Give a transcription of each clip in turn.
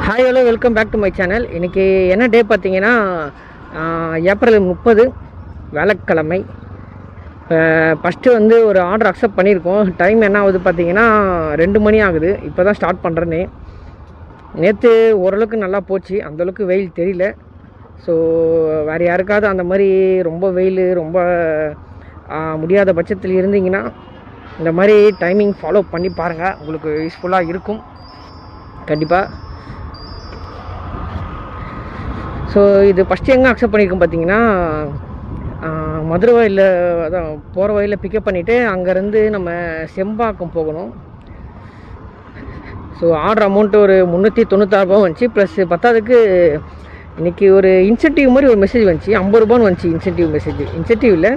Hi hello welcome back to my channel. இன்றைக்கி என்ன டே பார்த்தீங்கன்னா ஏப்ரல் 30 வேலைக்கிழமை. ஃபஸ்ட்டு வந்து ஒரு ஆர்டர் அக்செப்ட் பண்ணியிருக்கோம். டைம் என்ன ஆகுது பார்த்தீங்கன்னா 2 மணி ஆகுது. இப்போ தான் ஸ்டார்ட் பண்ணுறேனே. நேற்று ஓரளவுக்கு நல்லா போச்சு, அந்தளவுக்கு வெயில் தெரியல. ஸோ வேறு யாருக்காவது அந்த மாதிரி ரொம்ப வெயில் ரொம்ப முடியாத பட்சத்தில் இருந்தீங்கன்னா இந்த மாதிரி டைமிங் ஃபாலோ பண்ணி பாருங்கள், உங்களுக்கு யூஸ்ஃபுல்லாக இருக்கும் கண்டிப்பாக. ஸோ இது ஃபஸ்ட்டு எங்கே அக்செப்ட் பண்ணியிருக்கோம் பார்த்தீங்கன்னா மதுரை வயலில், அதான் போகிற வயலில் பிக்கப் பண்ணிவிட்டு அங்கேருந்து நம்ம செம்பாக்கம் போகணும். ஸோ ஆர்டர் அமௌண்ட்டு ஒரு 396 ரூபா வந்துச்சு. ப்ளஸ் பத்தாவதுக்கு இன்றைக்கி ஒரு இன்சென்டிவ் மாதிரி ஒரு மெசேஜ் வந்துச்சு, 50 ரூபான்னு வந்துச்சு. இன்சென்டிவ் மெசேஜ், இன்சென்டிவ் இல்லை,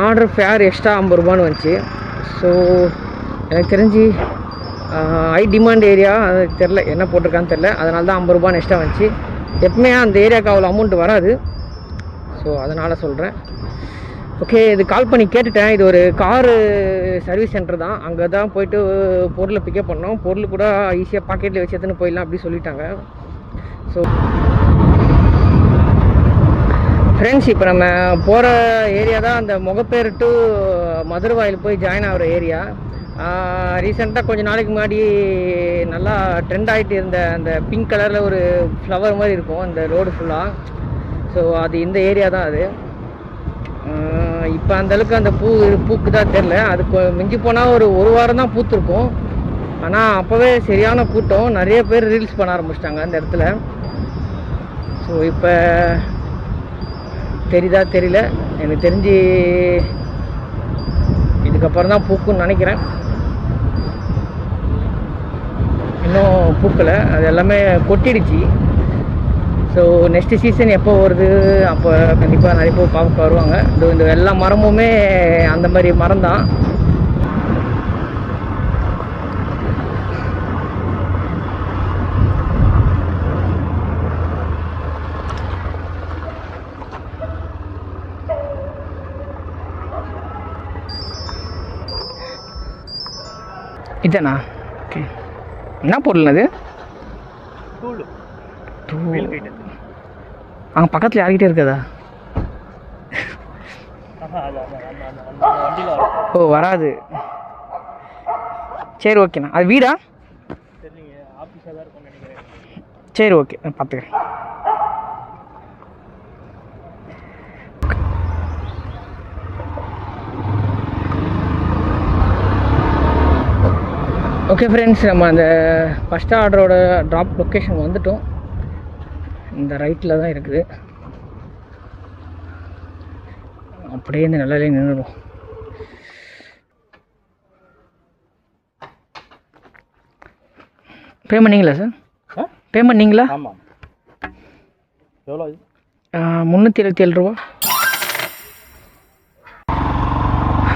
ஆர்டர் ஃபேர் எக்ஸ்ட்ரா 50 ரூபான்னு வந்துச்சு. ஸோ எனக்கு தெரிஞ்சு ஹை டிமாண்ட் ஏரியா, அது தெரில என்ன போட்டிருக்கான்னு தெரில, அதனால தான் 50 ரூபான்னு எக்ஸ்ட்ரா வந்துச்சு. எப்பவுமே அந்த ஏரியாவுக்கு அவ்வளோ அமௌண்ட் வராது. ஸோ அதனால் சொல்கிறேன். ஓகே, இது கால் பண்ணி கேட்டுட்டேன். இது ஒரு காரு சர்வீஸ் சென்டர் தான், அங்கே தான் போய்ட்டு பொருளை பிக்கப் பண்ணோம். பொருள் கூட ஈஸியாக பாக்கெட்டில் வச்சு எடுத்துன்னு போயிடலாம் அப்படி சொல்லிட்டாங்க. ஸோ ஃப்ரெண்ட்ஸ், இப்போ நம்ம போகிற ஏரியா தான் அந்த முகப்பேர் டு மதுரை வாயில் போய் ஜாயின் ஆகிற ஏரியா. ரீசெண்டாக கொஞ்சம் நாளைக்கு முன்னாடி நல்லா ட்ரெண்ட் ஆகிட்டு இருந்த அந்த பிங்க் கலரில் ஒரு ஃப்ளவர் மாதிரி இருக்கும் அந்த ரோடு ஃபுல்லாக. ஸோ அது இந்த ஏரியா தான் அது. இப்போ அந்தளவுக்கு அந்த பூக்கு தான் தெரில. அதுக்கு மிஞ்சி போனால் ஒரு வாரம் தான் பூத்துருக்கும். ஆனால் அப்போவே சரியான கூட்டம், நிறைய பேர் ரீல்ஸ் பண்ண ஆரம்பிச்சிட்டாங்க அந்த இடத்துல. ஸோ இப்போ தெரியுதா தெரியல, எனக்கு தெரிஞ்சு இதுக்கப்புறம் தான் பூக்குன்னு நினைக்கிறேன். இன்னும் பூக்கலை, அது எல்லாமே கொட்டிடுச்சு. ஸோ நெக்ஸ்ட்டு சீசன் எப்போ வருது அப்போ கண்டிப்பாக நிறைய பேர் பார்க்க வருவாங்க. இந்த எல்லா மரமுமே அந்த மாதிரி மரம் தான். இதானா? ஓகே, என்ன பொருள் அது? அங்கே பக்கத்தில் யார்கிட்டே இருக்குதா? ஓ, வராது. சரி ஓகேண்ணா. அது வீடா? சரி ஓகே, நான் பார்த்துக்கிறேன். ஓகே ஃப்ரெண்ட்ஸ், நம்ம அந்த ஃபஸ்ட் ஆர்டரோட ட்ராப் லொக்கேஷன் வந்துட்டோம். இந்த ரைட்டில் தான் இருக்குது. அப்படியே இந்த நிலையிலே நின்றுடும். பே பண்ணிங்களா சார்? பே பண்ணிங்களா? ஆமாம். எவ்வளோ? 377 ரூபா.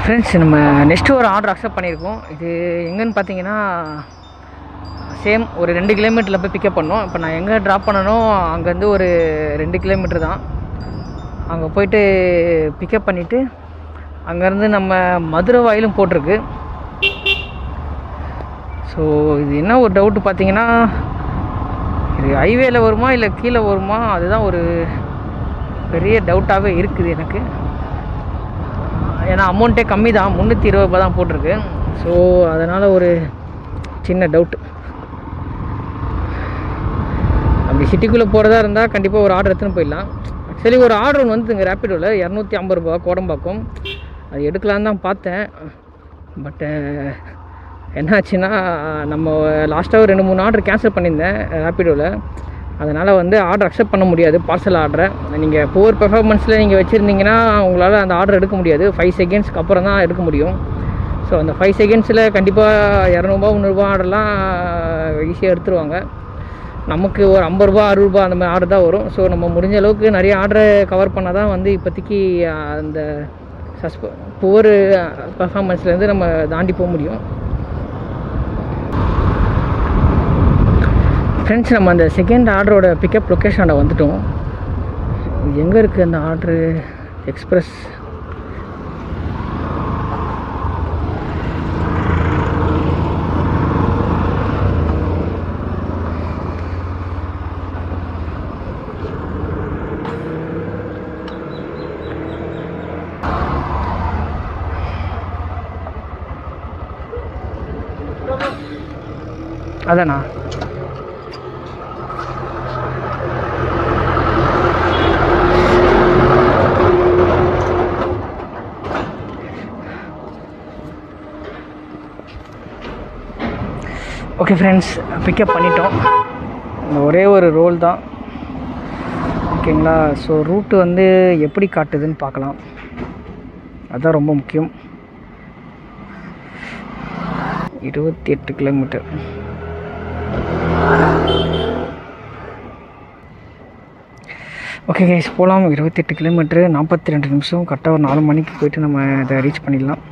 ஃப்ரெண்ட்ஸ், நம்ம நெக்ஸ்ட்டு ஒரு ஆர்டர் அக்செப்ட் பண்ணியிருக்கோம். இது எங்கேன்னு பார்த்தீங்கன்னா சேம் ஒரு 2 கிலோமீட்டரில் போய் பிக்கப் பண்ணோம். இப்போ நான் எங்கே ட்ராப் பண்ணணும் அங்கேருந்து ஒரு 2 கிலோமீட்டர் தான். அங்கே போய்ட்டு பிக்கப் பண்ணிவிட்டு அங்கேருந்து நம்ம மதுரை வாயிலும் போட்டிருக்கு. ஸோ இது என்ன ஒரு டவுட்டு பார்த்தீங்கன்னா, இது ஹைவேல வருமா இல்லை கீழே வருமா, அதுதான் ஒரு பெரிய டவுட்டாகவே இருக்குது எனக்கு. ஏன்னா அமௌண்ட்டே கம்மி தான், 320 ரூபா தான் போட்டிருக்கு. ஸோ அதனால் ஒரு சின்ன டவுட்டு. அப்படி சிட்டிக்குள்ளே போகிறதா இருந்தால் கண்டிப்பாக ஒரு ஆர்டர் எடுத்துன்னு போயிடலாம். ஆக்சுவலி ஒரு ஆர்டர் ஒன்று வந்து இங்கே ரேப்பிடோவில் 250 ரூபா கோடம்பாக்கம். அது எடுக்கலான்னு தான் பார்த்தேன். பட்டு என்னாச்சுன்னா, நம்ம லாஸ்ட்டாக ஒரு 2-3 ஆர்டர் கேன்சல் பண்ணியிருந்தேன் ரேப்பிடோவில். அதனால் வந்து ஆர்டர் அக்செப்ட் பண்ண முடியாது, பார்சல் ஆர்டரை. நீங்கள் புவர் பெர்ஃபார்மன்ஸில் நீங்கள் வச்சுருந்தீங்கன்னா உங்களால் அந்த ஆர்டர் எடுக்க முடியாது. 5 செகண்ட்ஸ்க்கு அப்புறம் தான் எடுக்க முடியும். ஸோ அந்த 5 செகண்ட்ஸில் கண்டிப்பாக 200 300 ஆர்டர்லாம் ஈஸியாக எடுத்துருவாங்க. நமக்கு ஒரு 50 ரூபா 60 ரூபா அந்த மாதிரி ஆர்டர் தான் வரும். ஸோ நம்ம முடிஞ்ச அளவுக்கு நிறைய ஆர்டரை கவர் பண்ணால் தான் வந்து இப்போதைக்கு அந்த புவர் பெர்ஃபார்மன்ஸ்லேருந்து நம்ம தாண்டி போக முடியும். ஃப்ரெண்ட்ஸ், நம்ம அந்த செகண்ட் ஆர்டரோட பிக்கப் லொக்கேஷனோட வந்துட்டோம். எங்கே இருக்குது அந்த ஆர்டரு? எக்ஸ்பிரஸ் அதாண்ணா. ஓகே ஃப்ரெண்ட்ஸ், பிக்கப் பண்ணிட்டோம். ஒரே ஒரு ரோல் தான். ஓகேங்களா? ஸோ ரூட்டு வந்து எப்படி காட்டுதுன்னு பார்க்கலாம். அதுதான் ரொம்ப முக்கியம். 28 கிலோமீட்டர். ஓகே கைஸ், போகலாம். 28 கிலோமீட்டரு 42 நிமிஷம். கரெக்டாக ஒரு 4 மணிக்கு போய்ட்டு நம்ம இதை ரீச் பண்ணிடலாம்.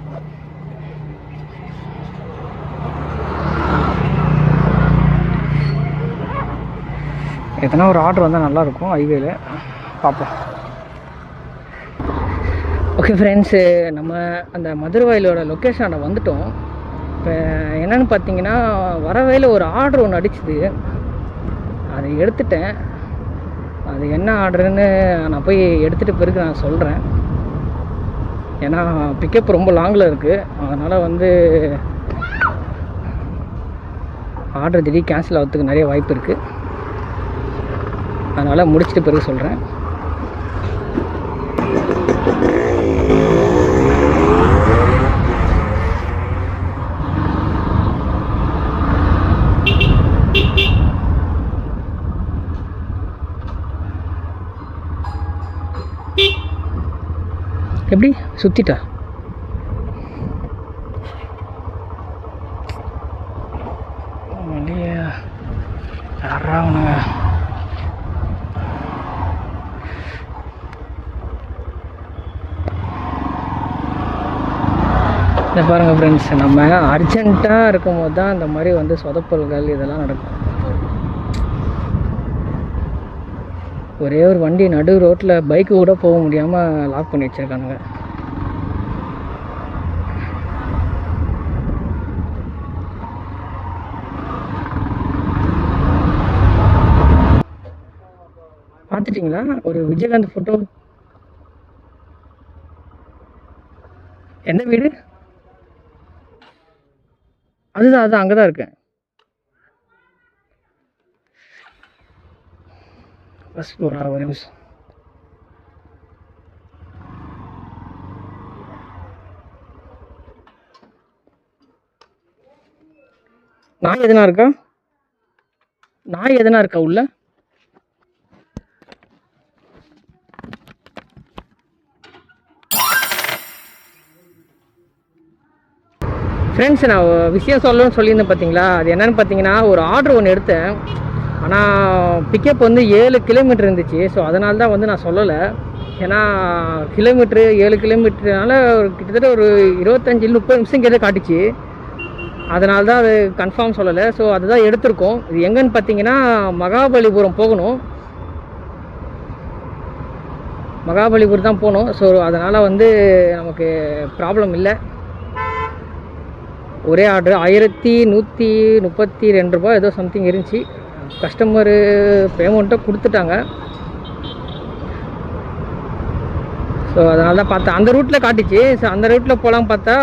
எதனா ஒரு ஆர்டர் வந்தால் நல்லாயிருக்கும் ஹைவேல. பார்ப்போம். ஓகே ஃப்ரெண்ட்ஸு, நம்ம அந்த மதுரவாயிலோட லொக்கேஷனை வந்துட்டோம். இப்போ என்னென்னு பார்த்தீங்கன்னா, வர வழியில் ஒரு ஆர்டர் ஒன்று அடிச்சுது. அதை எடுத்துட்டேன். அது என்ன ஆர்டருன்னு நான் போய் எடுத்துகிட்டு பிறகு நான் சொல்கிறேன். ஏன்னா பிக்கப் ரொம்ப லாங்கில் இருக்குது. அதனால் வந்து ஆர்டர் திடீர் கேன்சல் ஆகிறதுக்கு நிறைய வாய்ப்பு இருக்குது. அதனால் முடிச்சுட்டு பிறகு சொல்கிறேன். எப்படி சுற்றிட்டா? யாரா அவனுங்க? இதை பாருங்கள் ஃப்ரெண்ட்ஸ், நம்ம அர்ஜென்ட்டாக இருக்கும் போது தான் இந்த மாதிரி வந்து சொதப்பல்கள் இதெல்லாம் நடக்கும். ஒரே ஒரு வண்டி நடு ரோட்டில் பைக்கு கூட போக முடியாமல் லாக் பண்ணி வச்சுருக்கானுங்க. பார்த்துட்டிங்களா ஒரு விஜயகாந்த் ஃபோட்டோ? எந்த வீடு? அதுதான் அங்கே தான் இருக்கேன். பஸ் ஒரு நிமிஷம். நாய் எதுனா இருக்கா உள்ள? ஃப்ரெண்ட்ஸ், நான் விஷயம் சொல்லணும்னு சொல்லியிருந்தேன் பார்த்தீங்களா? அது என்னென்னு பார்த்தீங்கன்னா, ஒரு ஆர்டர் ஒன்று எடுத்தேன். ஆனால் பிக்கப் வந்து 7 கிலோமீட்டர் இருந்துச்சு. ஸோ அதனால தான் வந்து நான் சொல்லலை. ஏன்னா கிலோமீட்ரு 7 கிலோமீட்டர்னால ஒரு கிட்டத்தட்ட ஒரு 25-30 நிமிஷம் கிட்ட காட்டுச்சு. அதனால தான் அது கன்ஃபார்ம் சொல்லலை. ஸோ அதுதான் எடுத்திருக்கோம். இது எங்கன்னு பார்த்தீங்கன்னா, மகாபலிபுரம் போகணும். மகாபலிபுரம் தான் போகணும். ஸோ அதனால் வந்து நமக்கு ப்ராப்ளம் இல்லை. ஒரே ஆர்டர் 1132 ரூபா ஏதோ சம்திங் இருந்துச்சு. கஸ்டமரு பேமெண்ட்டை கொடுத்துட்டாங்க. ஸோ அதனால தான் பார்த்தேன், அந்த ரூட்டில் காட்டிச்சு. ஸோ அந்த ரூட்டில் போகலாம் பார்த்தா,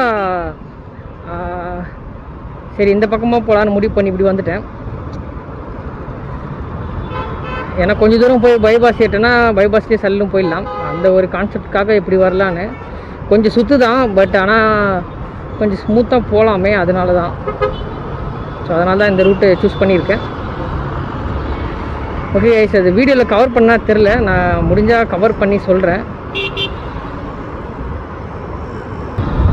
சரி இந்த பக்கமாக போகலான்னு முடிவு பண்ணி இப்படி வந்துட்டேன். ஏன்னா கொஞ்சம் தூரம் போய் பைபாஸ் ஏட்டேன்னா பைபாஸ்லேயே சல்லும் போயிடலாம். அந்த ஒரு கான்செப்டுக்காக இப்படி வரலான்னு. கொஞ்சம் சுற்று தான், பட் ஆனால் கொஞ்சம் ஸ்மூத்தாக போகலாமே, அதனால தான். ஸோ அதனால தான் இந்த ரூட்டை சூஸ் பண்ணியிருக்கேன். ஓகே சார், அது வீடியோவில் கவர் பண்ணால் தெரில. நான் முடிஞ்சால் கவர் பண்ணி சொல்கிறேன்.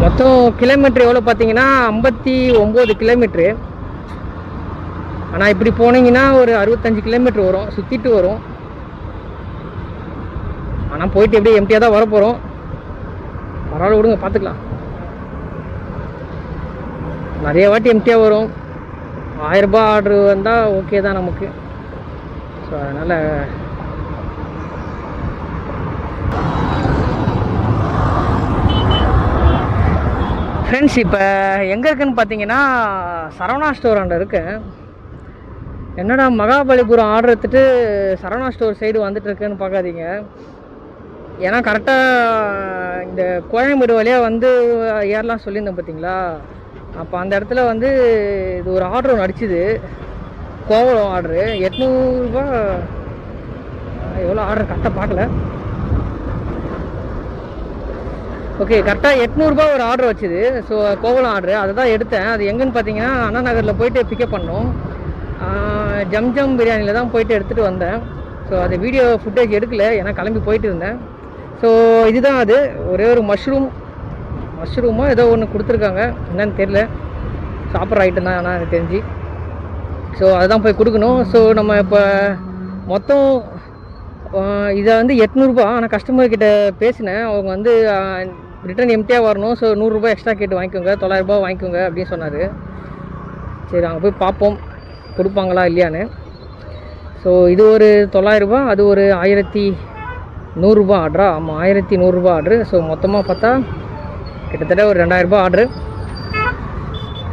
மொத்தம் கிலோமீட்ரு எவ்வளோ பார்த்தீங்கன்னா 59 கிலோமீட்ரு. ஆனால் இப்படி போனீங்கன்னா ஒரு 65 கிலோமீட்ரு வரும், சுற்றிட்டு வரும். ஆனால் போயிட்டு எப்படியும் எம்டியாக தான் வரப்போகிறோம். பரவாயில்ல, விடுங்க, பார்த்துக்கலாம். நிறைய வாட்டி எம்டியாக வரும். 1000 ரூபாய் ஆர்டரு வந்தால் ஓகே தான் நமக்கு. ஸோ அதனால் ஃப்ரெண்ட்ஸ், இப்போ எங்கே இருக்குதுன்னு பார்த்தீங்கன்னா, சரவணா ஸ்டோர் அங்கே இருக்கேன். என்னடா மகாபலிபுரம் ஆர்டர் எடுத்துகிட்டு சரவணா ஸ்டோர் சைடு வந்துட்டுருக்குன்னு பார்க்காதீங்க. ஏன்னா கரெக்டாக இந்த கோயம்பேடு வழியாக வந்து ஏறலாம் சொல்லியிருந்தேன் பார்த்தீங்களா? அப்போ அந்த இடத்துல வந்து இது ஒரு ஆர்டர் ஒன்று அடிச்சுது. கோவலம் ஆர்டரு 800 ரூபா. எவ்வளோ ஆர்டர் கரெக்டாக பார்க்கல. ஓகே, கரெக்டாக 800 ரூபா ஒரு ஆர்டர் வச்சுது. ஸோ கோவலம் ஆர்டரு அதை தான் எடுத்தேன். அது எங்கேன்னு பார்த்தீங்கன்னா அண்ணா நகரில் போயிட்டு பிக்கப் பண்ணோம். ஜம் பிரியாணியில் தான் போயிட்டு எடுத்துகிட்டு வந்தேன். ஸோ அது வீடியோ ஃபுட்டேஜ் எடுக்கல, ஏன்னா கிளம்பி போயிட்டு இருந்தேன். ஸோ இதுதான் அது. ஒரே ஒரு மஷ்ரூமோ ஏதோ ஒன்று கொடுத்துருக்காங்க, என்னன்னு தெரில. சாப்பிட்ற ஐட்டம் தான் ஆனால் எனக்கு தெரிஞ்சு. ஸோ அதுதான் போய் கொடுக்கணும். ஸோ நம்ம இப்போ மொத்தம் இதை வந்து 800 ரூபா. ஆனால் கஸ்டமர்கிட்ட பேசினேன். அவங்க வந்து ரிட்டன் எம்டியாக வரணும். ஸோ 100 ரூபா எக்ஸ்ட்ரா கேட்டு வாங்கிக்கோங்க, 900 ரூபா வாங்கிக்கோங்க அப்படின்னு சொன்னார். சரி, அங்கே போய் பார்ப்போம் கொடுப்பாங்களா இல்லையான்னு. ஸோ இது ஒரு 900 ரூபா, அது ஒரு 1100 ரூபா ஆர்டரா? ஆமாம், 1100 ரூபா ஆர்டரு. ஸோ மொத்தமாக பார்த்தா கிட்டத்தட்ட ஒரு 2000 ரூபா ஆர்டரு.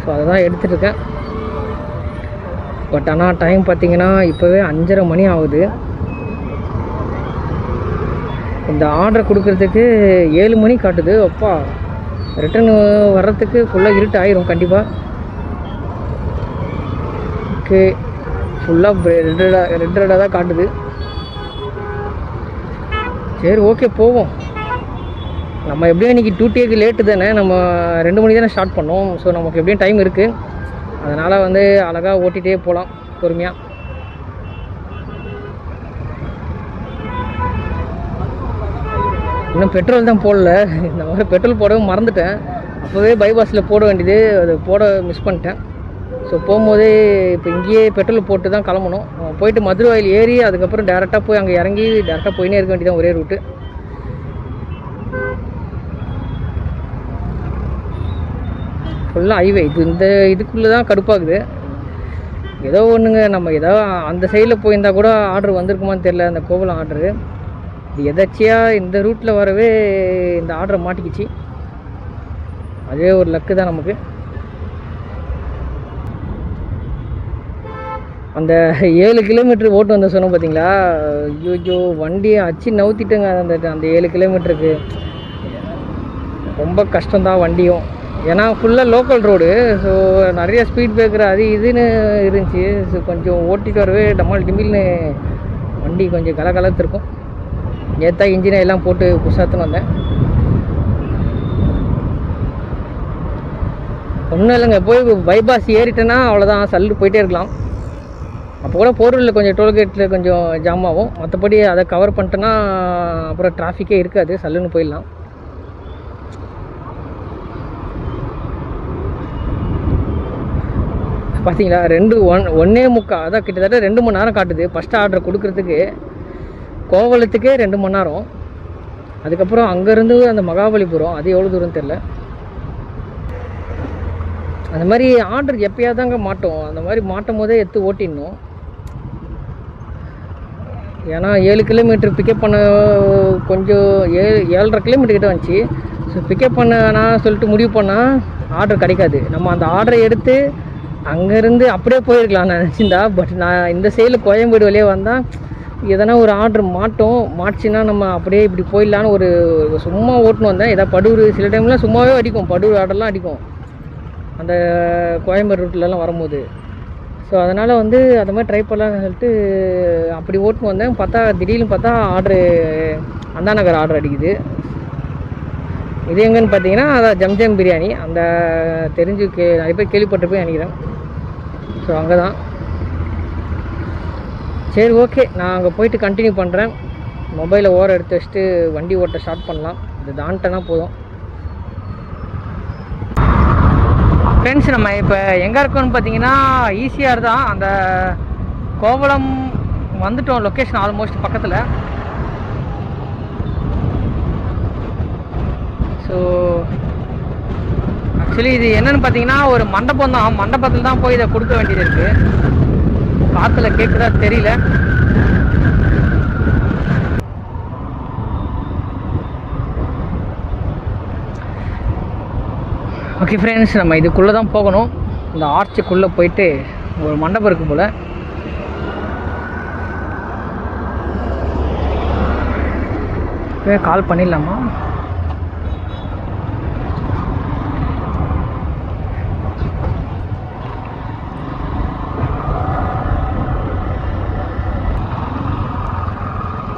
ஸோ அதை தான் எடுத்துகிட்ருக்கேன். பட் ஆனால் டைம் பார்த்திங்கன்னா இப்போவே 5:30 மணி ஆகுது. இந்த ஆர்டர் கொடுக்குறதுக்கு 7 மணி காட்டுது. அப்பா, ரிட்டன் வர்றதுக்கு ஃபுல்லாக இருட்டு ஆயிரும் கண்டிப்பாக. ஓகே, ஃபுல்லாக ரெட்டடாக தான் காட்டுது. சரி, ஓகே போவோம். நம்ம எப்படியும் இன்றைக்கி டியூட்டிக்கு லேட்டு தானே, நம்ம 2 மணி தானே ஸ்டார்ட் பண்ணோம். ஸோ நமக்கு எப்படியும் டைம் இருக்குது. அதனால் வந்து அழகாக ஓட்டிகிட்டே போகலாம் பொறுமையாக. இன்னும் பெட்ரோல் தான் போடல. இந்த மாதிரி பெட்ரோல் போடவும் மறந்துட்டேன். அப்போவே பைபாஸில் போட வேண்டியது, அது போட மிஸ் பண்ணிட்டேன். ஸோ போகும்போதே இப்போ இங்கேயே பெட்ரோல் போட்டு தான் கிளம்பணும். போயிட்டு மதுரவாயில் ஏறி அதுக்கப்புறம் டேரெக்டாக போய் அங்கே இறங்கி டேரெக்டாக போயினே இருக்க வேண்டியதான், ஒரே ரூட்டு. ஃபுல்லாக ஹைவே. இதுக்குள்ளே தான் கடுப்பாகுது. ஏதோ ஒன்றுங்க, நம்ம ஏதோ அந்த சைடில் போயிருந்தால் கூட ஆர்டர் வந்திருக்குமான்னு தெரில. அந்த கோவலம் ஆர்டரு இது எதாச்சியாக இந்த ரூட்டில் வரவே இந்த ஆர்டரை மாட்டிக்கிச்சு. அதே ஒரு லக்கு தான் நமக்கு. அந்த 7 கிலோமீட்டர் ஓட்டு வந்த சொன்னோம் பார்த்தீங்களா? ஐயோ, வண்டியை அச்சு நவுத்திட்டுங்க. அந்த 7 கிலோமீட்டருக்கு ரொம்ப கஷ்டம்தான் வண்டியும். ஏன்னா ஃபுல்லாக லோக்கல் ரோடு. ஸோ நிறைய ஸ்பீட் பிரேக்கர் அது இதுன்னு இருந்துச்சு. ஸோ கொஞ்சம் ஓட்டிகிட்டு வரவே டமால் டிமில்னு வண்டி கொஞ்சம் கலகலத்திருக்கும். நேற்றா இன்ஜினை எல்லாம் போட்டு புதுசாத்துன்னு வந்தேன். ஒன்றும் இல்லைங்க, போய் பைபாஸ் ஏறிட்டேன்னா அவ்வளோதான், சல்லு போயிட்டே இருக்கலாம். அப்போ கூட போரூரில் கொஞ்சம் டோல்கேட்டில் கொஞ்சம் ஜாம் ஆகும். மற்றபடி அதை கவர் பண்ணிட்டேன்னா அப்புறம் டிராஃபிக்கே இருக்காது, சல்லுன்னு போயிடலாம். பார்த்தீங்களா, 1:45, அதான் கிட்டத்தட்ட 2 மணி நேரம் காட்டுது. ஃபஸ்ட்டு ஆர்டர் கொடுக்குறதுக்கு கோவலத்துக்கே 2 மணி நேரம். அதுக்கப்புறம் அங்கேருந்து அந்த மகாபலிபுரம், அது எவ்வளோ தூரம் தெரில. அந்த மாதிரி ஆர்டர் எப்போயாவது தாங்க மாட்டோம். அந்த மாதிரி மாட்டும் போதே எடுத்து ஓட்டிடணும். ஏன்னா 7 கிலோமீட்டர் பிக்கப் பண்ண கொஞ்சம் 7.5 கிலோமீட்டர் கிட்ட வந்துச்சு. ஸோ பிக்கப் பண்ண சொல்லிட்டு முடிவு பண்ணால் ஆர்டர் கிடைக்காது. நம்ம அந்த ஆர்டரை எடுத்து அங்கேருந்து அப்படியே போயிருக்கலாம் நான் நினச்சிருந்தா. பட் நான் இந்த சைடில் கோயம்பேடு வழியே வந்தால் எதனா ஒரு ஆர்டர் மாட்டுச்சுன்னா நம்ம அப்படியே இப்படி போயிடலான்னு ஒரு சும்மா ஓட்டுன்னு வந்தேன். ஏதாவது படூர் சில டைம்லாம் சும்மாவே அடிக்கும், படூர் ஆர்டர்லாம் அடிக்கும் அந்த கோயம்பேடு ரூட்லலாம் வரும்போது. ஸோ அதனால் வந்து அந்த மாதிரி ட்ரை பண்ணலான்னு சொல்லிட்டு அப்படி ஓட்டுன்னு வந்தேன். திடீர்னு பார்த்தா ஆர்டரு அண்ணா நகர் ஆர்டர் அடிக்குது. இது எங்கன்னு பார்த்தீங்கன்னா அதான் ஜம் பிரியாணி. அந்த தெரிஞ்சு நிறைய பேர் கேள்விப்பட்டு போய் நினைக்கிறேன். ஸோ அங்கே தான். சரி, ஓகே, நான் அங்கே போயிட்டு கண்டினியூ பண்ணுறேன். மொபைலை ஓரம் எடுத்து வச்சுட்டு வண்டி ஓட்ட ஸ்டார்ட் பண்ணலாம். இது தாண்டனா போதும். ஃப்ரெண்ட்ஸ், நம்ம இப்போ எங்கே இருக்கோம்னு பார்த்தீங்கன்னா ஈசிஆர் தான். அந்த கோவலம் வந்துட்டோம், லொக்கேஷன் ஆல்மோஸ்ட் பக்கத்தில். ஸோ ஆக்சுவலி இது என்னென்னு பார்த்தீங்கன்னா ஒரு மண்டபம் தான். மண்டபத்தில் தான் போய் இதை கொடுக்க வேண்டியது இருக்குது. காற்றுல கேட்குதா தெரியல. ஓகே ஃப்ரெண்ட்ஸ், நம்ம இதுக்குள்ளே தான் போகணும். இந்த ஆர்ச்சுக்குள்ளே போயிட்டு ஒரு மண்டபம் இருக்கும் போல். கால் பண்ணிடலாமா?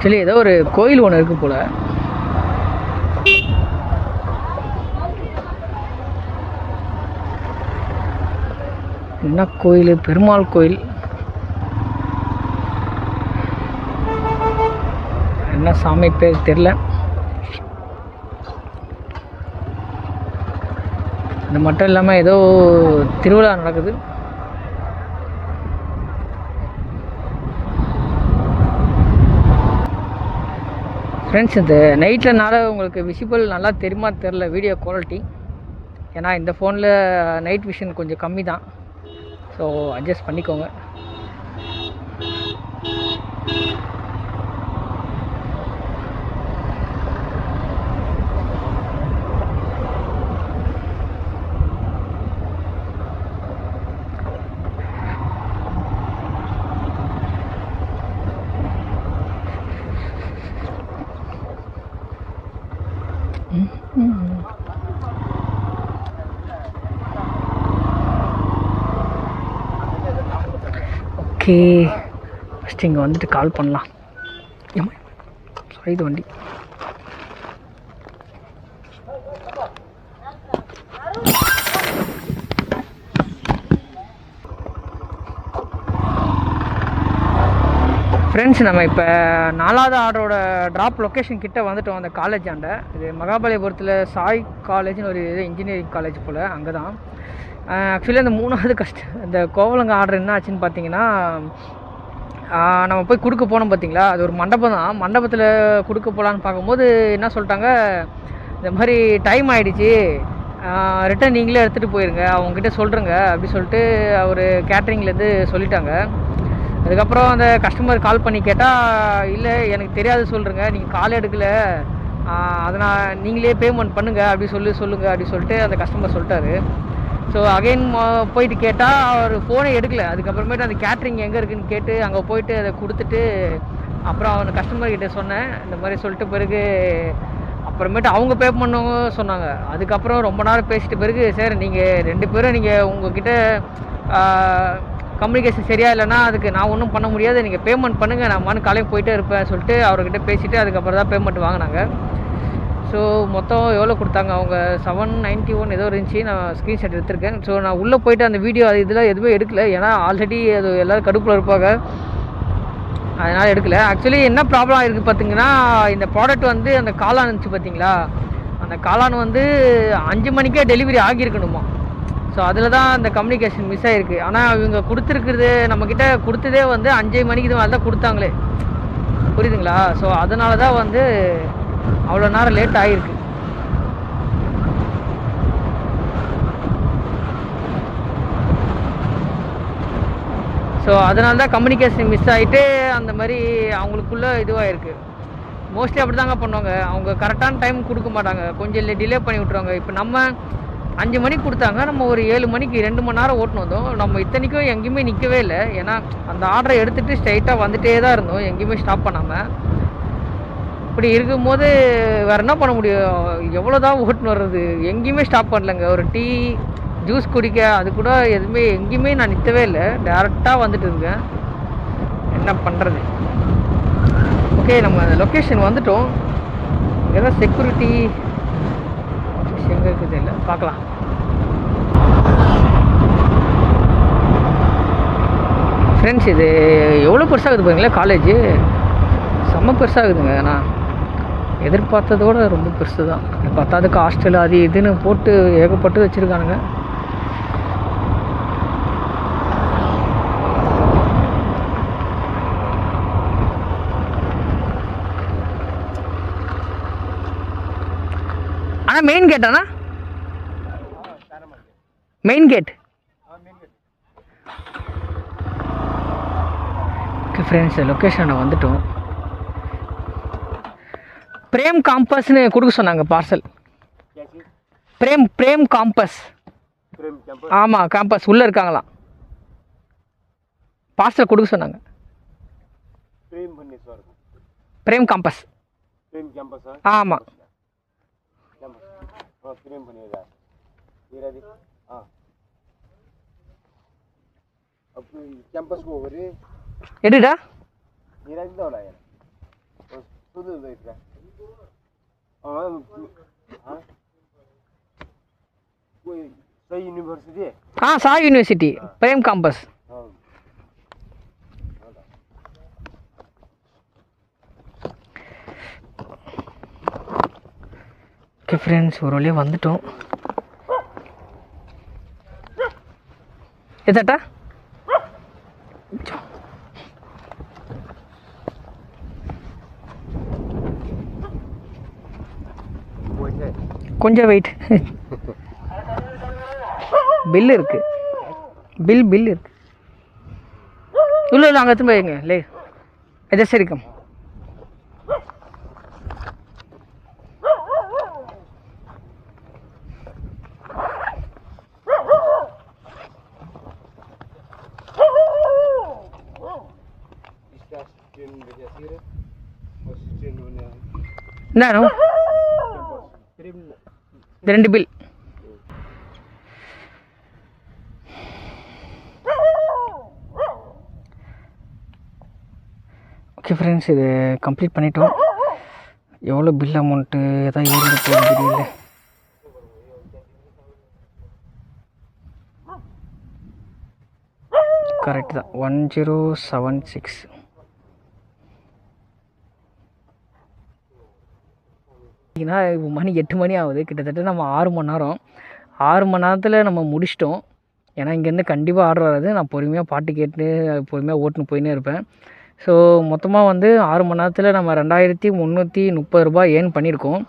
ஆக்சுவலி ஏதோ ஒரு கோயில் ஒன்று இருக்குது போல். என்ன கோயில்? பெருமாள் கோயில். என்ன சாமி பேர் தெரில. இது மட்டும் இல்லாமல் ஏதோ திருவிழா நடக்குது. ஃப்ரெண்ட்ஸ், இந்த நைட்லனால உங்களுக்கு விசிபிள் நல்லா தெரியுமா தெரில வீடியோ குவாலிட்டி. ஏன்னா இந்த ஃபோனில் நைட் விஷன் கொஞ்சம் கம்மி தான். ஸோ அட்ஜஸ்ட் பண்ணிக்கோங்க. ஓகே, ஃபஸ்ட்டு இங்கே வந்துட்டு கால் பண்ணலாம். இது வண்டி. ஃப்ரெண்ட்ஸ், நம்ம இப்போ 4வது ஆர்டரோட ட்ராப் லொக்கேஷன் கிட்டே வந்துட்டோம். அந்த காலேஜ் ஆண்ட. இது மகாபலிபுரத்தில் சாய் காலேஜ்னு ஒரு இது இன்ஜினியரிங் காலேஜ் போல், அங்கே தான். ஆக்சுவலி அந்த 3வது இந்த கோவலங்க ஆர்டர் என்ன ஆச்சுன்னு பார்த்தீங்கன்னா, நம்ம போய் கொடுக்க போனோம் பார்த்தீங்களா, அது ஒரு மண்டபம் தான். மண்டபத்தில் கொடுக்க போகலான்னு பார்க்கும்போது என்ன சொல்லிட்டாங்க, இந்த மாதிரி டைம் ஆகிடுச்சி, ரிட்டன் நீங்களே எடுத்துகிட்டு போயிருங்க, அவங்ககிட்ட சொல்கிறேங்க அப்படி சொல்லிட்டு அவர் கேட்ரிங்லேருந்து சொல்லிட்டாங்க. அதுக்கப்புறம் அந்த கஸ்டமர் கால் பண்ணி கேட்டால், இல்லை எனக்கு தெரியாது சொல்கிறேங்க, நீங்கள் கால் எடுக்கலை, அதனால் நீங்களே பேமெண்ட் பண்ணுங்கள் அப்படி சொல்லுங்கள் அப்படி சொல்லிட்டு அந்த கஸ்டமர் சொல்லிட்டாரு. ஸோ அகைன் போயிட்டு கேட்டால் அவர் ஃபோனை எடுக்கலை. அதுக்கப்புறமேட்டு அந்த கேட்ரிங் எங்கே இருக்குதுன்னு கேட்டு அங்கே போயிட்டு அதை கொடுத்துட்டு அப்புறம் அந்த கஸ்டமர்கிட்ட சொன்னேன் இந்த மாதிரி சொல்லிட்டு பிறகு அப்புறமேட்டு அவங்க பே பண்ணவங்க சொன்னாங்க. அதுக்கப்புறம் ரொம்ப நேரம் பேசிட்டு பிறகு, சார் நீங்கள் 2 பேரும் நீங்கள் உங்ககிட்ட கம்யூனிகேஷன் சரியா இல்லைன்னா அதுக்கு நான் ஒன்றும் பண்ண முடியாது, நீங்கள் பேமெண்ட் பண்ணுங்கள், நான் மனு காலையும் போயிட்டே இருப்பேன் சொல்லிட்டு அவர்கிட்ட பேசிவிட்டு அதுக்கப்புறம் தான் பேமெண்ட் வாங்கினாங்க. ஸோ மொத்தம் எவ்வளோ கொடுத்தாங்க அவங்க, 791 ஏதோ இருந்துச்சு. நான் ஸ்க்ரீன்ஷாட் எடுத்திருக்கேன். ஸோ நான் உள்ளே போயிட்டு அந்த வீடியோ அது இதெல்லாம் எதுவுமே எடுக்கலை, ஏன்னா ஆல்ரெடி அது எல்லோரும் கடுப்பில் இருப்பாங்க, அதனால் எடுக்கலை. ஆக்சுவலி என்ன ப்ராப்ளம் ஆகிருக்கு பார்த்தீங்கன்னா, இந்த ப்ராடக்ட் வந்து அந்த காளான் இருந்துச்சு பார்த்தீங்களா, அந்த காளான் வந்து 5 மணிக்கே டெலிவரி ஆகியிருக்கணுமா. ஸோ அதில் தான் அந்த கம்யூனிகேஷன் மிஸ் ஆகிருக்கு. ஆனால் இவங்க கொடுத்துருக்குறது நம்மக்கிட்ட கொடுத்ததே வந்து 5 மணிக்கு மேலே தான் கொடுத்தாங்களே, புரியுதுங்களா. ஸோ அதனால தான் வந்து அவ்வளோ நேரம் லேட் ஆகிருக்கு. ஸோ அதனால தான் கம்யூனிகேஷன் மிஸ் ஆகிட்டு அந்த மாதிரி அவங்களுக்குள்ளே இதுவாகிருக்கு. மோஸ்ட்லி அப்படி தாங்க பண்ணுவாங்க, அவங்க கரெக்டான டைம் கொடுக்க மாட்டாங்க, கொஞ்சம் டிலே பண்ணி விட்ருவாங்க. இப்போ நம்ம 5 மணிக்கு கொடுத்தாங்க, நம்ம ஒரு 7 மணிக்கு 2 மணி நேரம் ஓட்டுன்னு வந்தோம். நம்ம இத்தனைக்கும் எங்கேயுமே நிற்கவே இல்லை, ஏன்னா அந்த ஆர்டரை எடுத்துகிட்டு ஸ்ட்ரைட்டாக வந்துகிட்டே தான் இருந்தோம், எங்கேயுமே ஸ்டாப் பண்ணாமல். இப்படி இருக்கும்போது வேறு என்ன பண்ண முடியும், எவ்வளோ தான் ஓட்டுன்னு வர்றது, எங்கேயுமே ஸ்டாப் பண்ணலைங்க. ஒரு டீ ஜூஸ் குடிக்க அது கூட எதுவுமே எங்கேயுமே நான் நிற்கவே இல்லை, டேரெக்டாக வந்துட்டு இருக்கேன், என்ன பண்ணுறது. ஓகே, நம்ம அந்த லொக்கேஷன் வந்துட்டோம். ஏதோ செக்யூரிட்டி எங்கே இருக்குது இல்லை, பார்க்கலாம். ஃப்ரெண்ட்ஸ், இது எவ்வளோ பெருசாகுது பாருங்களேன், காலேஜு செம்ம பெருசாகுதுங்க. நான் எதிர்பார்த்ததோட ரொம்ப பெருசு தான். பத்தாவதுக்கு ஹாஸ்டல் அது இதுன்னு போட்டு ஏகப்பட்டு வச்சுருக்கானுங்க. ஆனால் மெயின் கேட்டாண்ணா, மெயின் கேட். ஓகே ஃப்ரெண்ட்ஸ், லொக்கேஷனை வந்துட்டோம். பிரேம் காம்பஸ்னு கொடுக்க சொன்னாங்க பார்சல். பிரேம் காம்பஸ். ஆமாம், காம்பஸ் உள்ளே இருக்காங்களாம், பார்சல் கொடுக்க சொன்னாங்க. பிரேம் காம்பஸ். ஆமாம். எடுடா. यूनिवर्सिटी हाँ Sai university Prem campus okay friends ஒரு வழியாக வந்துட்டோம் எதாட்டா கொஞ்சம் வெயிட் பில் இருக்கு பில் இருக்கு இல்லை அங்கே எடுத்து போய்ங்க லே எதை சரிக்கம் என்ன ரெண்டு பில் ஓகே ஃப்ரெண்ட்ஸ் இது கம்ப்ளீட் பண்ணிட்டோம் எவ்வளோ பில் அமௌண்ட்டு எதாவது ஏறி போகுது தெரியல கரெக்ட் தான் 1076 இப்போ மணி 8 மணி ஆகுது கிட்டத்தட்ட நம்ம 6 மணி நேரத்தில் நம்ம முடிச்சிட்டோம் ஏன்னா இங்கேருந்து கண்டிப்பாக ஆர்டர் வராது நான் பொறுமையாக பாட்டு கேட்டு பொறுமையாக ஓட்டுன்னு போயின்னே இருப்பேன் ஸோ மொத்தமாக வந்து 6 மணி நேரத்தில் நம்ம 2330 ரூபாய் ஏர்ன் பண்ணியிருக்கோம்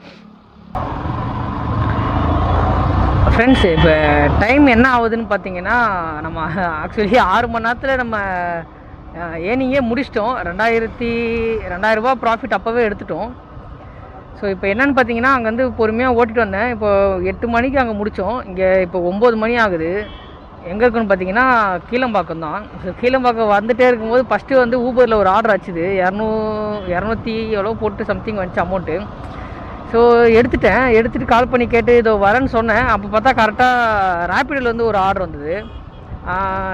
ஃப்ரெண்ட்ஸ் இப்போ டைம் என்ன ஆகுதுன்னு பார்த்தீங்கன்னா நம்ம ஆக்சுவலி 6 மணி நேரத்தில் நம்ம ஏர்னிங்கே முடிச்சிட்டோம் 2000 ரூபா ப்ராஃபிட் அப்போவே எடுத்துட்டோம் ஸோ இப்போ என்னென்னு பார்த்தீங்கன்னா அங்கே வந்து பொறுமையாக ஓட்டிட்டு வந்தேன் இப்போ 8 மணிக்கு அங்கே முடித்தோம் இங்கே இப்போ 9 மணி ஆகுது எங்கே இருக்குன்னு பார்த்தீங்கன்னா கீழம்பாக்கம் தான் ஸோ கீழம்பாக்கம் வந்துகிட்டே இருக்கும்போது ஃபஸ்ட்டு வந்து ஊபரில் ஒரு ஆர்டர் ஆச்சுது 200 எவ்வளோ போட்டு சம்திங் வந்துச்சு அமௌண்ட்டு ஸோ எடுத்துகிட்டு கால் பண்ணி கேட்டு இதோ வரேன்னு சொன்னேன் அப்போ பார்த்தா கரெக்டாக ரேப்பிடில் வந்து ஒரு ஆர்டர் வந்தது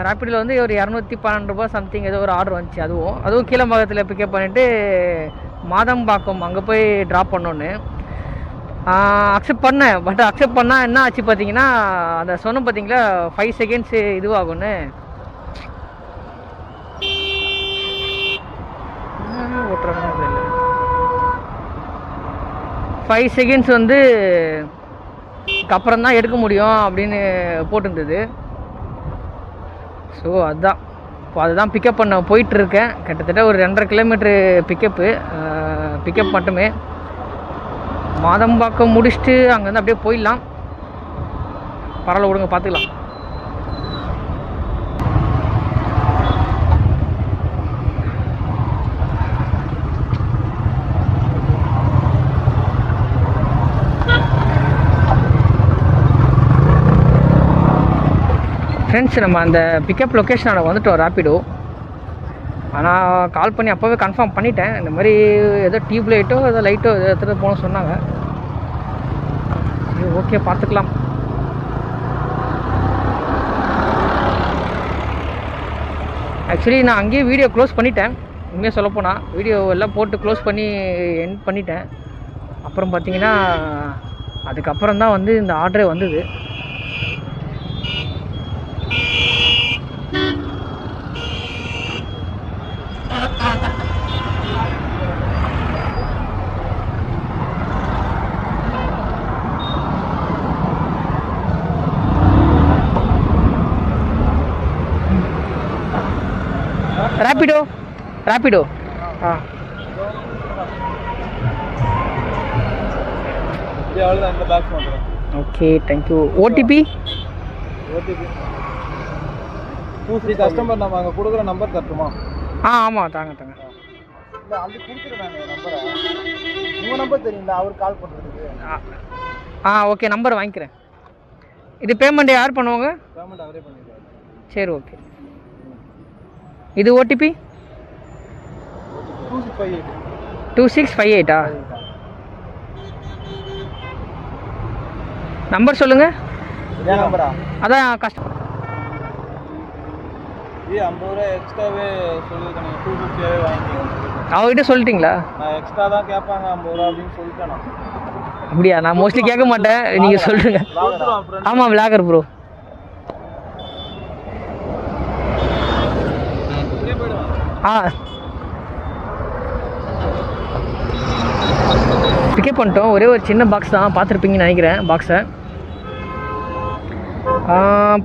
ரேப்பிடில் வந்து ஒரு 212 ரூபா சம்திங் ஏதோ ஒரு ஆர்டர் வந்துச்சு அதுவும் கீழம்பாக்கத்தில் பிக்கப் பண்ணிவிட்டு மாதம்பாக்கம் அங்கே போய் ட்ராப் பண்ணோன்னு அக்செப்ட் பண்ணேன் பட் அக்செப்ட் பண்ணால் என்ன ஆச்சு பார்த்தீங்கன்னா அதை சொன்னேன் பார்த்தீங்களா 5 செகண்ட்ஸு இதுவாகும்னு ஓட்டுறாங்க 5 செகண்ட்ஸ் வந்து அப்புறம் தான் எடுக்க முடியும் அப்படின்னு போட்டிருந்தது ஸோ அதுதான் இப்போ அதுதான் பிக்கப் பண்ண போயிட்டுருக்கேன் கிட்டத்தட்ட ஒரு 2.5 கிலோமீட்ரு பிக்கப் மட்டுமே மாதம்பாக்கம் முடிச்சுட்டு அங்கேருந்து அப்படியே போயிடலாம் பரவாயில்ல விடுங்க பார்த்துக்கலாம் ஃப்ரெண்ட்ஸ் நம்ம அந்த பிக்கப் லொக்கேஷனோட வந்துட்டோம் ரேப்பிடோ ஆனால் கால் பண்ணி அப்போவே கன்ஃபார்ம் பண்ணிட்டேன் இந்த மாதிரி ஏதோ டியூப் லைட்டோ ஏதோ லைட்டோ ஏதோ எடுத்துகிட்டு போகணும்னு சொன்னாங்க சரி ஓகே பார்த்துக்கலாம் ஆக்சுவலி நான் அங்கேயே வீடியோ க்ளோஸ் பண்ணிட்டேன் உண்மையாக சொல்லப்போனால் வீடியோ எல்லாம் போட்டு க்ளோஸ் பண்ணி எண்ட் பண்ணிட்டேன் அப்புறம் பார்த்தீங்கன்னா அதுக்கப்புறம் தான் வந்து இந்த ஆர்டரே வந்தது Rapido okay thank you OTP customer நம்ம அங்கே கொடுக்குற நம்பர் தட்டுமா ஆமாம் தாங்க இல்லை அது கொடுத்துருவாங்க நம்பரை உங்கள் நம்பர் தெரியுங்களா அவர் கால் பண்ணுறதுக்கு ஓகே நம்பர் வாங்கிக்கிறேன் இது பேமெண்ட் யார் பண்ணுவாங்க பேமெண்ட் அவரே பண்ணிடுவாங்க சரி ஓகே இது ஓடிபி 2658 நம்பர் சொல்லுங்கள் நம்பரா அதான் கஸ்டமர் ये 50 ரூபா எக்ஸ்ட்ராவே சொல்லிருக்கேன், 250 வாங்கிக்கோங்க. அவங்ககிட்ட சொல்லிட்டீங்களா? நான் எக்ஸ்ட்ரா தான் கேட்பாங்க 50 ரூபா அப்படின்னு சொல்லிட்டேன் நான். அப்படியா? நான் மோஸ்ட்லி கேட்க மாட்டேன், நீங்கள் சொல்லுங்க. ஆமாம் விளாகர் ப்ரோ. ஆ பிக்கப் பண்ணிட்டோம். ஒரே ஒரு சின்ன பாக்ஸ் தான், பார்த்துருப்பீங்கன்னு நினைக்கிறேன் பாக்ஸை.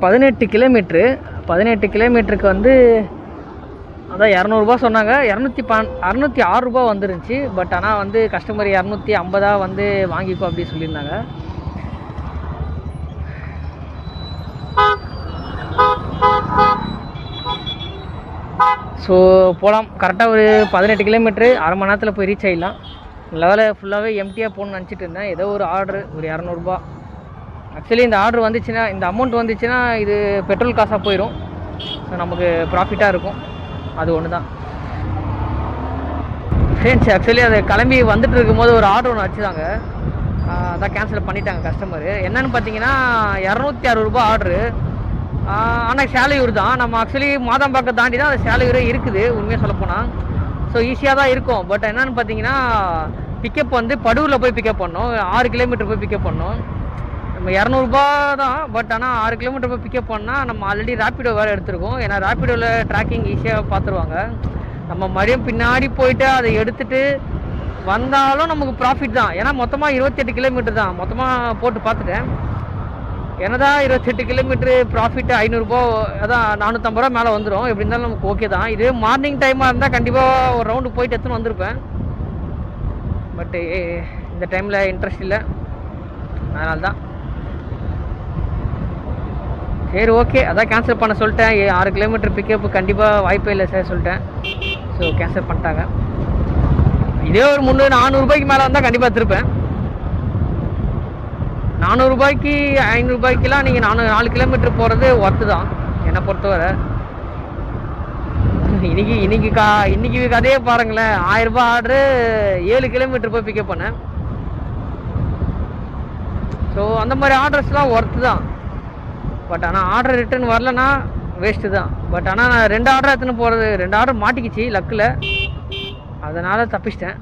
18 கிலோமீட்ரு. 18 கிலோமீட்டருக்கு வந்து அதான் 200 சொன்னாங்க. 206 ரூபா வந்துருந்துச்சு. பட் ஆனால் வந்து கஸ்டமர் 250 வந்து வாங்கிக்கோ அப்படி சொல்லியிருந்தாங்க. ஸோ போகலாம். கரெக்டாக ஒரு 18 கிலோமீட்ரு 1/2 மணி நேரத்தில் போய் ரீச் ஆகிடலாம். லெவலில் ஃபுல்லாகவே எம்டியாக போகணுன்னு நினச்சிட்டு இருந்தேன். ஏதோ ஒரு ஆர்டரு ஒரு 200 ஆக்சுவலி இந்த ஆர்டர் வந்துச்சுன்னா, இந்த அமௌண்ட் வந்துச்சுன்னா இது பெட்ரோல் காசாக போயிடும். ஸோ நமக்கு ப்ராஃபிட்டாக இருக்கும். அது ஒன்று தான் ஃப்ரெண்ட்ஸ். ஆக்சுவலி அது கிளம்பி வந்துட்டு இருக்கும்போது ஒரு ஆர்டர் ஒன்று வச்சுதாங்க, அதான் கேன்சல் பண்ணிட்டாங்க கஸ்டமரு. என்னென்னு பார்த்தீங்கன்னா 260 ரூபா ஆர்டரு. ஆனால் சேலையூர் தான். நம்ம ஆக்சுவலி மாதம்பாக்கம் தாண்டி தான் அது சேலையூரே இருக்குது உண்மையாக சொல்லப்போனால். ஸோ ஈஸியாக தான் இருக்கும். பட் என்னென்னு பார்த்தீங்கன்னா பிக்கப் வந்து படூரில் போய் பிக்கப் பண்ணோம். 6 கிலோமீட்டர் போய் பிக்கப் பண்ணோம். நம்ம 200 தான். பட் ஆனால் 6 கிலோமீட்டர் போய் பிக்கப் பண்ணால் நம்ம ஆல்ரெடி ரேப்பிடோ வேறு எடுத்துருக்கோம். ஏன்னா ரேப்பிடோவில் ட்ராக்கிங் ஈஸியாக பார்த்துருவாங்க. நம்ம மறுபடியும் பின்னாடி போயிட்டு அதை எடுத்துகிட்டு வந்தாலும் நமக்கு ப்ராஃபிட் தான். ஏன்னா மொத்தமாக 28 கிலோமீட்டர் தான் மொத்தமாக போட்டு பார்த்துட்டேன். என்னதான் 28 கிலோமீட்ரு ப்ராஃபிட்டு 500 ரூபா, அதான் 450 ரூபா மேலே வந்துடும். எப்படி இருந்தாலும் நமக்கு ஓகே தான். இது மார்னிங் டைமாக இருந்தால் கண்டிப்பாக ஒரு ரவுண்டு போயிட்டு எடுத்துன்னு வந்திருப்பேன். பட்டு இந்த டைமில் இன்ட்ரெஸ்ட் இல்லை, அதனால தான். சரி ஓகே, அதான் கேன்சல் பண்ண சொல்லிட்டேன். 6 கிலோமீட்டர் பிக்கப்பு கண்டிப்பாக வாய்ப்பே இல்லை சார் சொல்லிட்டேன். ஸோ கேன்சல் பண்ணிட்டாங்க. இதே ஒரு 300-400 ரூபாய்க்கு மேலே வந்தால் கண்டிப்பாக திருப்பேன். 400 ரூபாய்க்கு 500 ரூபாய்க்கெலாம் நீங்கள் 4 கிலோமீட்டர் போகிறது ஒர்த்து தான் என்னை பொறுத்தவரை. இன்னைக்கு கதையே பாருங்களேன். 1000 ரூபாய் ஆர்டரு 7 கிலோமீட்டர் போய் பிக்கப் பண்ணேன். ஸோ அந்த மாதிரி ஆர்டர்ஸ்லாம் ஒர்த்து தான். பட் ஆனால் ஆர்டர் ரிட்டர்ன் வரலன்னா வேஸ்ட்டு தான். பட் ஆனால் நான் 2 ஆர்டர் எடுத்துன்னு போகிறது, 2 ஆர்டர் மாட்டிக்கிச்சு லக்கில், அதனால் தப்பிச்சிட்டேன்.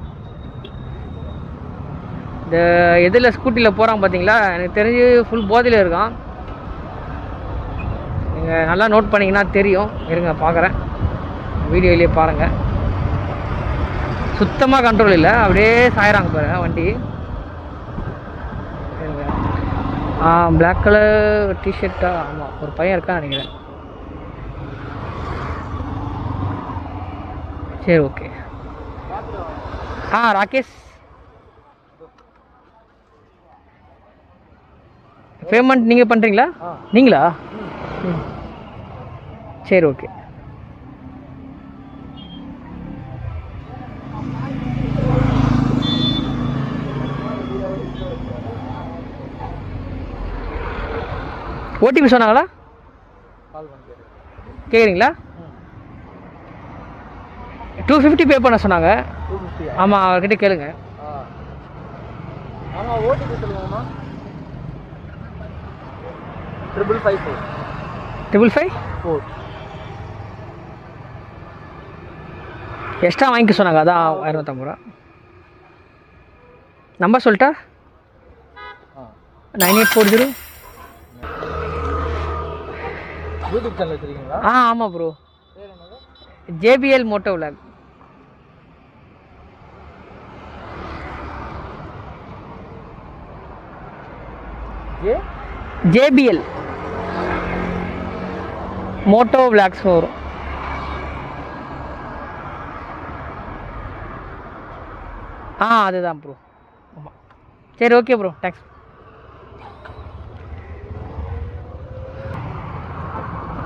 இந்த எதில் ஸ்கூட்டியில் போகிறான் பார்த்தீங்களா, எனக்கு தெரிஞ்சு ஃபுல் போதையில் இருக்கான். நீங்கள் நல்லா நோட் பண்ணிங்கன்னா தெரியும். இருங்க பார்க்குறேன், வீடியோலேயே பாருங்கள். சுத்தமாக கண்ட்ரோல் இல்லை, அப்படியே சாயிறாங்க பாருங்க வண்டி. இருங்க. பிளாக் கலர் டிஷர்ட்டா? ஆமாம், ஒரு பையன் இருக்கான்னு நினைக்கிறேன். சரி ஓகே. ராகேஷ், பேமெண்ட் நீங்கள் பண்ணுறீங்களா? நீங்களா? சரி ஓகே. ஓடிபி சொன்னாங்களா? கேட்குறீங்களா? 250 பே பண்ண சொன்னாங்க. ஆமாம், அவர்கிட்ட கேளுங்க. ஆமாம், ஓடிபி சொல்லுங்கம்மா. 555 எக்ஸ்ட்ரா வாங்கிக்க சொன்னாங்க, அதான் 250 ரூபா. நம்பர் சொல்லிட்டா? 9840. யூடியூப் சேனல் வச்சுருக்கீங்களா? ஆமாம் bro. JBL moto vlog. JBL moto vlogs வரும். அதுதான் ப்ரோ. ஆமாம், சரி ஓகே ப்ரோ, தேங்க்ஸ்.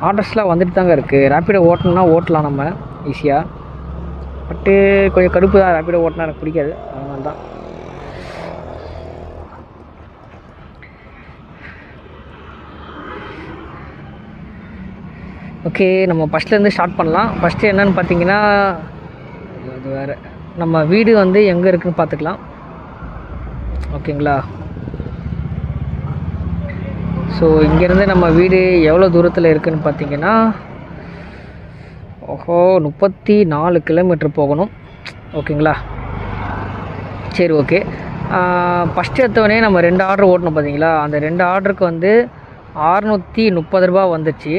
ஆர்டர்ஸ்லாம் வந்துட்டு தாங்க இருக்குது. ரேப்பிடோ ஓட்டணும்னா ஓட்டலாம் நம்ம ஈஸியாக. பட்டு கொஞ்சம் கடுப்பு தான், ரேப்பிடோ ஓட்டினா எனக்கு பிடிக்காது, அதனால தான். ஓகே, நம்ம ஃபஸ்ட்லேருந்து ஸ்டார்ட் பண்ணலாம். ஃபஸ்ட்டு என்னென்னு பார்த்தீங்கன்னா, அது வேறு, நம்ம வீடு வந்து எங்கே இருக்குதுன்னு பார்த்துக்கலாம். ஓகேங்களா? ஸோ இங்கேருந்து நம்ம வீடு எவ்வளோ தூரத்தில் இருக்குதுன்னு பார்த்தீங்கன்னா, ஓஹோ 34 கிலோமீட்டர் போகணும். ஓகேங்களா, சரி ஓகே. ஃபஸ்ட்டு எடுத்தவொடனே நம்ம 2 ஆர்டர் ஓட்டணும் பார்த்தீங்களா, அந்த 2 ஆர்டருக்கு வந்து 630 ரூபா வந்துச்சு.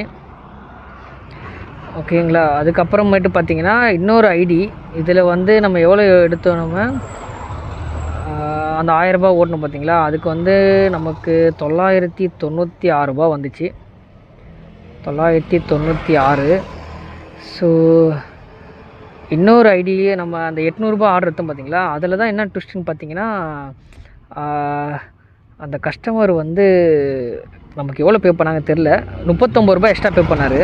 ஓகேங்களா, அதுக்கப்புறமேட்டு பார்த்தீங்கன்னா இன்னொரு ஐடி, இதில் வந்து நம்ம எவ்வளோ எடுத்தோம், நம்ம அந்த 1000 ரூபா ஓட்டணும் பார்த்தீங்களா, அதுக்கு வந்து நமக்கு 996 ரூபா வந்துச்சு. 996. ஸோ இன்னொரு ஐடியே நம்ம அந்த 800 ரூபா ஆர்டர் எடுத்தோம் பார்த்தீங்களா, அதில் தான் என்ன ட்விஸ்ட்டுன்னு பார்த்தீங்கன்னா, அந்த கஸ்டமர் வந்து நமக்கு எவ்வளோ பே பண்ணாங்க தெரில, 39 ரூபா எக்ஸ்ட்ரா பே பண்ணார்.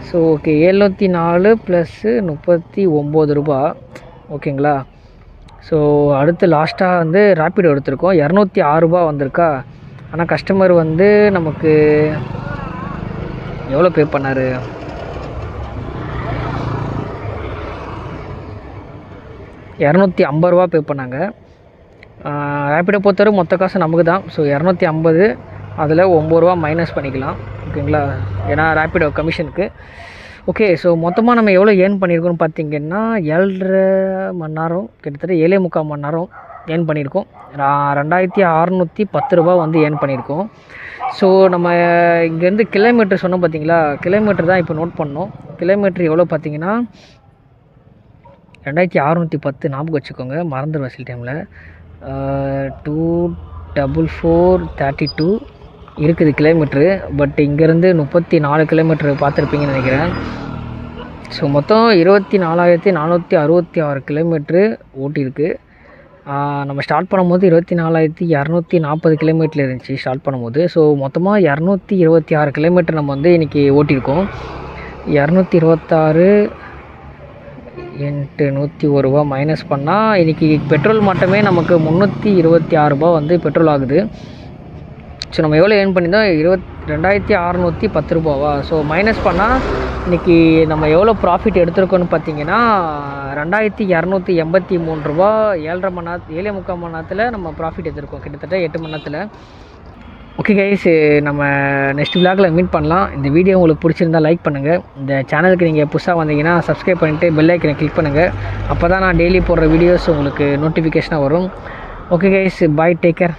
ஸோ ஓகே, 704 ப்ளஸ்ஸு 39 ரூபா. ஓகேங்களா, ஸோ அடுத்து லாஸ்ட்டாக வந்து ரேப்பிடோ எடுத்திருக்கோம், 206 ரூபா வந்திருக்கா. ஆனால் கஸ்டமர் வந்து நமக்கு எவ்வளோ பே பண்ணார், 250 ரூபா பே பண்ணாங்க. ரேப்பிடோ பொறுத்தவரை மொத்த காசு நமக்கு தான். ஸோ 250, அதில் 9 ரூபா மைனஸ் பண்ணிக்கலாம். ஓகேங்களா, ஏன்னா ரேப்பிடோ கமிஷனுக்கு. ஓகே, ஸோ மொத்தமாக நம்ம எவ்வளோ ஏர்ன் பண்ணியிருக்கோம்னு பார்த்தீங்கன்னா 7.5 மணி நேரம், கிட்டத்தட்ட 7.25 மணி நேரம் ஏர்ன் பண்ணியிருக்கோம். 2610 ரூபா வந்து ஏர்ன் பண்ணியிருக்கோம். ஸோ நம்ம இங்கேருந்து கிலோமீட்டர் சொன்னோம் பார்த்தீங்களா, கிலோமீட்டர் தான் இப்போ நோட் பண்ணோம். கிலோமீட்டர் எவ்வளோ பார்த்தீங்கன்னா 2610, ஞாபகம் வச்சுக்கோங்க, மறந்துடுவேன் சில டைமில். 24432 இருக்குது கிலோமீட்ரு. பட் இங்கேருந்து 34 கிலோமீட்ரு பார்த்துருப்பீங்கன்னு நினைக்கிறேன். ஸோ மொத்தம் 24,466 கிலோமீட்ரு ஓட்டியிருக்கு. நம்ம ஸ்டார்ட் பண்ணும்போது 24,240 கிலோமீட்டர் இருந்துச்சு ஸ்டார்ட் பண்ணும்போது. ஸோ மொத்தமாக 226 கிலோமீட்டர் நம்ம வந்து இன்றைக்கி ஓட்டியிருக்கோம். 226 × 101 ரூபா மைனஸ் பண்ணால் இன்றைக்கி பெட்ரோல் மட்டுமே நமக்கு 326 ரூபா வந்து பெட்ரோல் ஆகுது. ஸோ நம்ம எவ்வளோ ஏர்ன் பண்ணியிருந்தோம், 2610 ரூபாவா. ஸோ மைனஸ் பண்ணால் இன்றைக்கி நம்ம எவ்வளோ ப்ராஃபிட் எடுத்திருக்கோன்னு பார்த்தீங்கன்னா 2283 ரூபா. 7.5 மணி நேரத்து 7.25 மணி நேரத்தில் நம்ம ப்ராஃபிட் எடுத்திருக்கோம், கிட்டத்தட்ட 8 மணி நேரத்தில். ஓகே கைஸ், நம்ம நெக்ஸ்ட் விலாகில் மீட் பண்ணலாம். இந்த வீடியோ உங்களுக்கு பிடிச்சிருந்தால் லைக் பண்ணுங்கள். இந்த சேனலுக்கு நீங்கள் புதுசாக வந்தீங்கன்னா சப்ஸ்கிரைப் பண்ணிவிட்டு பெல் ஐக்கனை கிளிக் பண்ணுங்கள். அப்போ தான் நான் டெய்லி போடுற வீடியோஸ் உங்களுக்கு நோட்டிஃபிகேஷனாக வரும். ஓகே கைஸ், பாய், டேக் கேர்.